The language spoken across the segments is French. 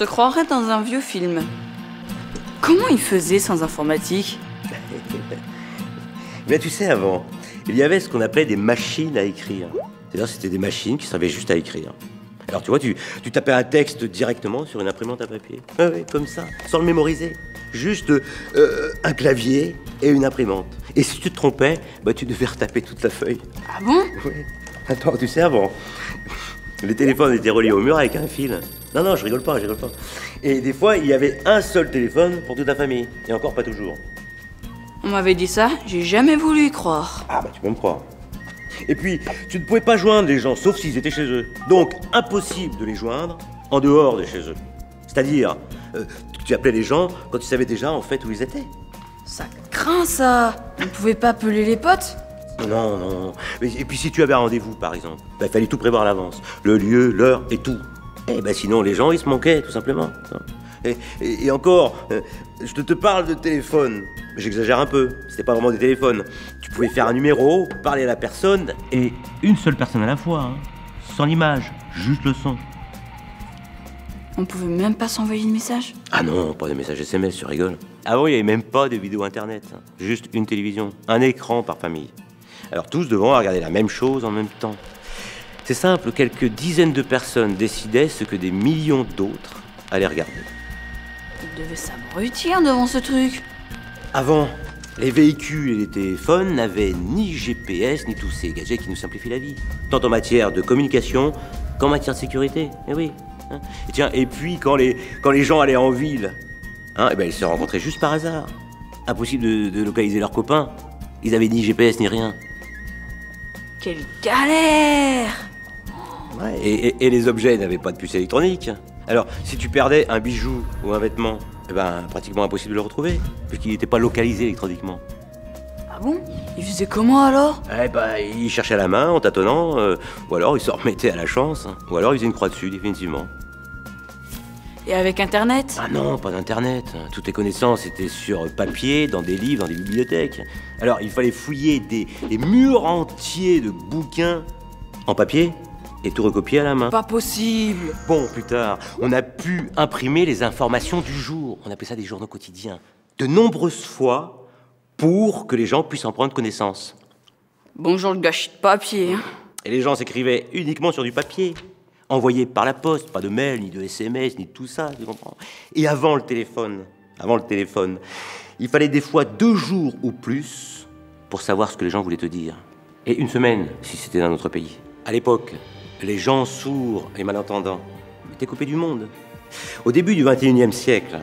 se croirait dans un vieux film. Comment ils faisaient sans informatique? Mais tu sais, avant, il y avait ce qu'on appelait des machines à écrire. C'est-à-dire c'était des machines qui savaient juste à écrire. Alors tu vois, tu tapais un texte directement sur une imprimante à papier. Ah oui, comme ça, sans le mémoriser. Juste un clavier et une imprimante. Et si tu te trompais, bah, tu devais retaper toute la feuille. Ah bon? Oui. Attends, tu sais, avant, les téléphones étaient reliés au mur avec un fil. Non, non, je rigole pas. Et des fois, il y avait un seul téléphone pour toute la famille. Et encore pas toujours. On m'avait dit ça, j'ai jamais voulu y croire. Ah bah tu peux me croire. Et puis, tu ne pouvais pas joindre les gens, sauf s'ils étaient chez eux. Donc, impossible de les joindre en dehors de chez eux. C'est-à-dire, tu appelais les gens quand tu savais déjà en fait où ils étaient. Ça craint ça. On pouvait pas appeler les potes? Non, non. Et puis si tu avais un rendez-vous, par exemple, bah, il fallait tout prévoir à l'avance. Le lieu, l'heure et tout. Et bah, sinon, les gens, ils se manquaient, tout simplement. Et encore, je te parle de téléphone. J'exagère un peu, c'était pas vraiment des téléphones. Tu pouvais faire un numéro, parler à la personne, et une seule personne à la fois, hein. Sans l'image, juste le son. On pouvait même pas s'envoyer de message? Ah non, pas de messages SMS, tu rigoles. Avant, il n'y avait même pas de vidéo internet. Juste une télévision, un écran par famille. Alors tous devant regarder la même chose en même temps. C'est simple, quelques dizaines de personnes décidaient ce que des millions d'autres allaient regarder. Ils devaient s'abrutir devant ce truc. Avant, les véhicules et les téléphones n'avaient ni GPS, ni tous ces gadgets qui nous simplifient la vie. Tant en matière de communication qu'en matière de sécurité. Eh oui. Et tiens, et puis quand les gens allaient en ville, eh ben, ils se rencontraient juste par hasard. Impossible de localiser leurs copains. Ils avaient ni GPS ni rien. Quelle galère! Ouais, et les objets n'avaient pas de puce électronique. Alors, si tu perdais un bijou ou un vêtement, eh ben, pratiquement impossible de le retrouver, puisqu'il n'était pas localisé électroniquement. Ah bon? Ils faisaient comment alors? Eh ben, ils cherchaient à la main en tâtonnant, ou alors ils se remettaient à la chance, ou alors ils faisaient une croix dessus, définitivement. Et avec Internet? Ah non, pas d'Internet. Toutes les connaissances étaient sur papier, dans des livres, dans des bibliothèques. Alors, il fallait fouiller des murs entiers de bouquins en papier et tout recopier à la main. Pas possible! Bon, plus tard, on a pu imprimer les informations du jour. On appelait ça des journaux quotidiens. De nombreuses fois pour que les gens puissent en prendre connaissance. Bonjour le gâchis de papier. Hein. Et les gens s'écrivaient uniquement sur du papier. Envoyé par la poste, pas de mail, ni de SMS, ni de tout ça, tu comprends? Et avant le téléphone, il fallait des fois 2 jours ou plus pour savoir ce que les gens voulaient te dire. Et 1 semaine, si c'était dans notre pays. À l'époque, les gens sourds et malentendants étaient coupés du monde. Au début du XXIe siècle,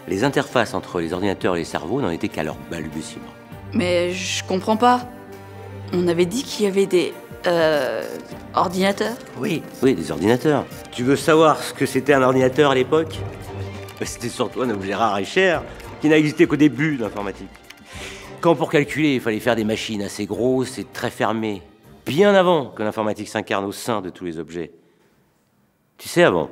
les interfaces entre les ordinateurs et les cerveaux n'en étaient qu'à leur balbutiement. Mais je comprends pas. On avait dit qu'il y avait des... ordinateurs? Oui, des ordinateurs. Tu veux savoir ce que c'était un ordinateur à l'époque? C'était surtout un objet rare et cher qui n'a existé qu'au début de l'informatique. Quand pour calculer, il fallait faire des machines assez grosses et très fermées, bien avant que l'informatique s'incarne au sein de tous les objets. Tu sais, avant,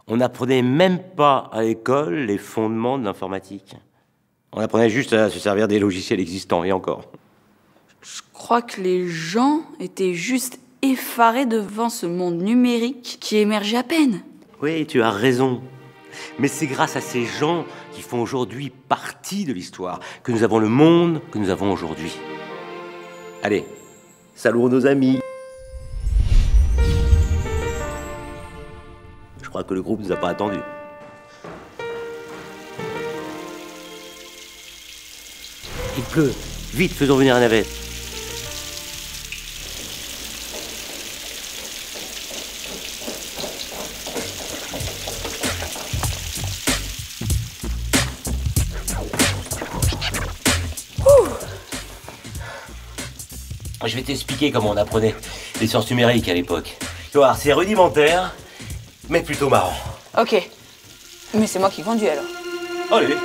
on n'apprenait même pas à l'école les fondements de l'informatique. On apprenait juste à se servir des logiciels existants, et encore. Je crois que les gens étaient juste effarés devant ce monde numérique qui émergeait à peine. Oui, tu as raison. Mais c'est grâce à ces gens qui font aujourd'hui partie de l'histoire que nous avons le monde que nous avons aujourd'hui. Allez, salut nos amis. Je crois que le groupe nous a pas attendus. Il pleut. Vite, faisons venir la navette. Je vais t'expliquer comment on apprenait les sciences numériques à l'époque. Tu vois, c'est rudimentaire, mais plutôt marrant. Ok. Mais c'est moi qui conduis alors. Allez.